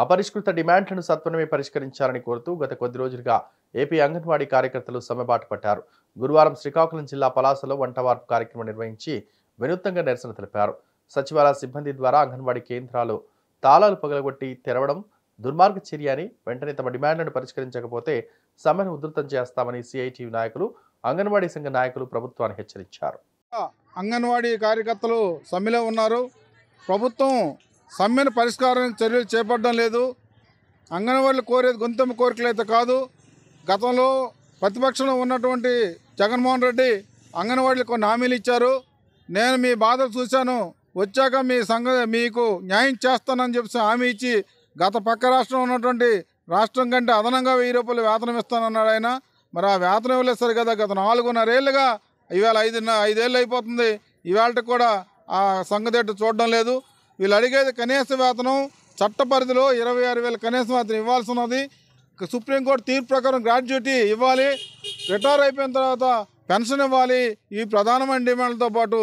అపరిష్కృత డిమాండ్లను సత్వరమే పరిష్కరించాలని కోరుతూ గత కొద్ది రోజులుగా ఏపీ అంగన్వాడీ కార్యకర్తలు సమ్మెబాటు పట్టారు. గురువారం శ్రీకాకుళం జిల్లా పలాసలో వంటవార్పు కార్యక్రమం నిర్వహించి వినూత్నంగా నిరసన తెలిపారు. సచివాలయ సిబ్బంది ద్వారా అంగన్వాడీ కేంద్రాలు తాళాలు పగలగొట్టి తెరవడం దుర్మార్గ చర్య అని, వెంటనే తమ డిమాండ్లను పరిష్కరించకపోతే సమ్మెను ఉధృతం చేస్తామని సిఐటియు నాయకులు, అంగన్వాడీ సంఘ నాయకులు ప్రభుత్వాన్ని హెచ్చరించారు. అంగన్వాడీ కార్యకర్తలు సమ్మెలో ఉన్నారు. ప్రభుత్వం సమ్మెను పరిష్కారం చర్యలు చేపట్టడం లేదు. అంగన్వాడీలు కోరేది గొంతెమ్మ కోరికలు అయితే కాదు. గతంలో ప్రతిపక్షంలో ఉన్నటువంటి జగన్మోహన్ రెడ్డి అంగన్వాడీలకు కొన్ని హామీలు ఇచ్చారు. నేను మీ బాధలు చూశాను, వచ్చాక మీకు న్యాయం చేస్తానని చెప్పి హామీ ఇచ్చి గత పక్క రాష్ట్రంలో ఉన్నటువంటి రాష్ట్రం కంటే అదనంగా 1000 రూపాయలు వేతనం ఇస్తానన్నాడు ఆయన. మరి ఆ వేతనం ఇవ్వలేదు సరి కదా. గత 4.5 ఏళ్ళుగా ఇవాళ 5 ఏళ్ళు అయిపోతుంది. ఇవాళకి కూడా ఆ సంగతి చూడడం లేదు. వీళ్ళు అడిగేది కనీస వేతనం చట్ట పరిధిలో 26,000 కనీస వేతనం ఇవ్వాల్సి ఉన్నది. సుప్రీంకోర్టు తీర్పు ప్రకారం గ్రాడ్యుయేటీ ఇవ్వాలి, రిటైర్ అయిపోయిన తర్వాత పెన్షన్ ఇవ్వాలి. ఈ ప్రధానమైన డిమాండ్లతో పాటు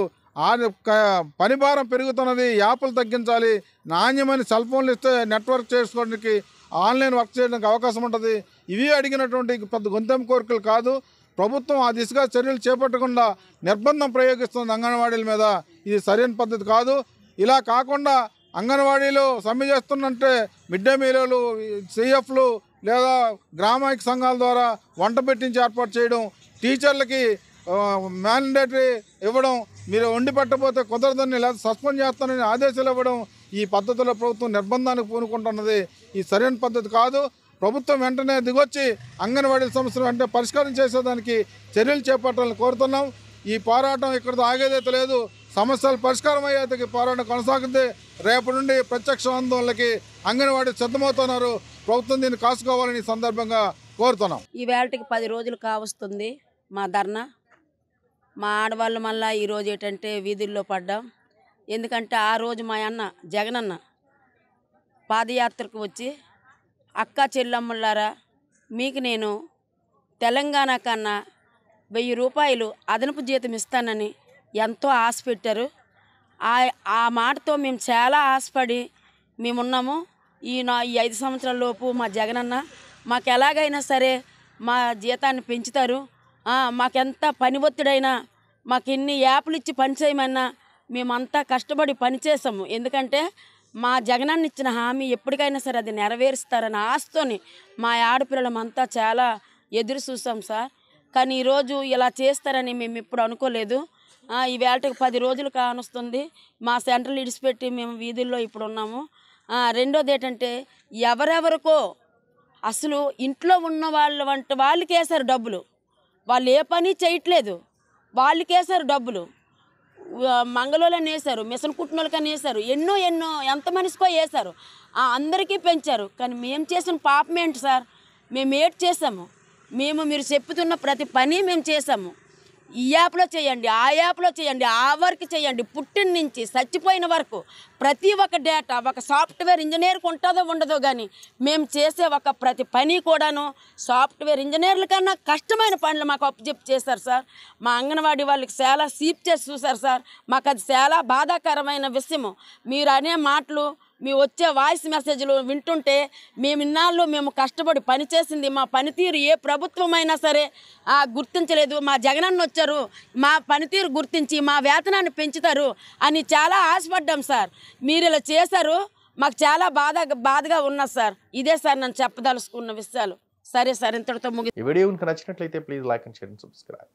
పని భారం పెరుగుతున్నది, యాప్లు తగ్గించాలి, నాణ్యమైన సెల్ ఫోన్లు ఇస్తే నెట్వర్క్ చేసుకోవడానికి, ఆన్లైన్ వర్క్ చేయడానికి అవకాశం ఉంటుంది. ఇవి అడిగినటువంటి పెద్ద గొంతెమ్మ కోరికలు కాదు. ప్రభుత్వం ఆ దిశగా చర్యలు చేపట్టకుండా నిర్బంధం ప్రయోగిస్తుంది అంగన్వాడీల మీద. ఇది సరైన పద్ధతి కాదు. ఇలా కాకుండా అంగన్వాడీలు సమ్మె చేస్తున్నంటే మిడ్ డే మీలు, సిఎఫ్లు లేదా గ్రామైక సంఘాల ద్వారా వంట పెట్టించి ఏర్పాటు చేయడం, టీచర్లకి మ్యాండేటరీ ఇవ్వడం, మీరు వండి పెట్టకపోతే కుదరదని లేదా సస్పెండ్ చేస్తానని ఆదేశాలు ఇవ్వడం, ఈ పద్ధతిలో ప్రభుత్వం నిర్బంధానికి పూనుకుంటున్నది. ఈ సరైన పద్ధతి కాదు. ప్రభుత్వం వెంటనే దిగొచ్చి అంగన్వాడీల సమస్యలు వెంటనే పరిష్కారం చేసేదానికి చర్యలు చేపట్టాలని కోరుతున్నాం. ఈ పోరాటం ఇక్కడితో ఆగేదైతే లేదు. సమస్యలు పరిష్కారం అయ్యేందుకు పోరాటం కొనసాగుతుంది. రేపటి నుండి ప్రత్యక్ష ఆందోళనకి అంగన్వాడీ సిద్ధమవుతున్నారు. ప్రభుత్వం దీన్ని కాసుకోవాలని సందర్భంగా కోరుతున్నాం. ఈ వేళకి 10 రోజులు కావస్తుంది మా ధర్నా. మా ఆడవాళ్ళు మళ్ళీ ఈరోజు ఏంటంటే వీధుల్లో పడ్డాం. ఎందుకంటే ఆ రోజు మా అన్న జగనన్న పాదయాత్రకు వచ్చి, అక్క చెల్లమ్మలారా మీకు నేను తెలంగాణ కన్నా 1000 రూపాయలు అదనపు జీతం ఇస్తానని ఎంతో ఆశ పెట్టారు. ఆ మాటతో మేము చాలా ఆశపడి మేమున్నాము. ఈ 5 సంవత్సరాల లోపు మా జగనన్న మాకు ఎలాగైనా సరే మా జీతాన్ని పెంచుతారు, మాకెంత పని ఒత్తిడైనా, మాకు ఎన్ని యాప్లు ఇచ్చి పని చేయమన్నా మేమంతా కష్టపడి పనిచేసాము. ఎందుకంటే మా జగనన్న ఇచ్చిన హామీ ఎప్పటికైనా సరే అది నెరవేరుస్తారని ఆశతోని మా ఆడపిల్లలమంతా చాలా ఎదురు చూసాం సార్. కానీ ఈరోజు ఇలా చేస్తారని మేము ఎప్పుడు అనుకోలేదు. ఈ వేళకి 10 రోజులు కానొస్తుంది. మా సెంట్రల్ ఇడిచిపెట్టి మేము వీధుల్లో ఇప్పుడు ఉన్నాము. రెండోది ఏంటంటే ఎవరెవరికో అసలు ఇంట్లో ఉన్న వాళ్ళకేసారు డబ్బులు. వాళ్ళు ఏ పని చేయట్లేదు, వాళ్ళకేసారు డబ్బులు. మంగళోళ్ళని వేశారు, మిషన్ కుట్టినోళ్ళకని వేశారు, ఎన్నో ఎంత మనిషికో వేశారు. అందరికీ పెంచారు. కానీ మేము చేసిన పాపం ఏంటి సార్? మేము ఏటి చేసాము? మీరు చెప్పుతున్న ప్రతి పని మేము చేసాము. ఈ యాప్లో చేయండి, ఆ యాప్లో చేయండి, ఆ వర్క్ చేయండి, పుట్టిన నుంచి చచ్చిపోయిన వరకు ప్రతి ఒక్క డేటా ఒక సాఫ్ట్వేర్ ఇంజనీర్కి ఉంటుందో ఉండదో కానీ మేము చేసే ప్రతి పని కూడాను సాఫ్ట్వేర్ ఇంజనీర్ల కన్నా కష్టమైన పనులు మాకు అప్పచెప్పి చేశారు సార్. మా అంగన్వాడీ వాళ్ళకి చాలా సీప్ చేసి చూశారు సార్. మాకు అది చాలా బాధాకరమైన విషయము. మీరు అనే మాటలు, మీ వచ్చే వాయిస్ మెసేజ్లు వింటుంటే ఇన్నాళ్ళు మేము కష్టపడి పనిచేసింది, మా పనితీరు ఏ ప్రభుత్వమైనా సరే గుర్తించలేదు. మా జగనన్న వచ్చారు, మా పనితీరు గుర్తించి మా వేతనాన్ని పెంచుతారు అని చాలా ఆశపడ్డాం సార్. మీరు ఇలా చేశారు, మాకు చాలా బాధగా ఉన్నది సార్. ఇదే సార్ నన్ను చెప్పదలుచుకున్న విషయాలు. సరే సార్, ఇంతటితో ఈ వీడియో నచ్చినట్లయితే please like and share and subscribe.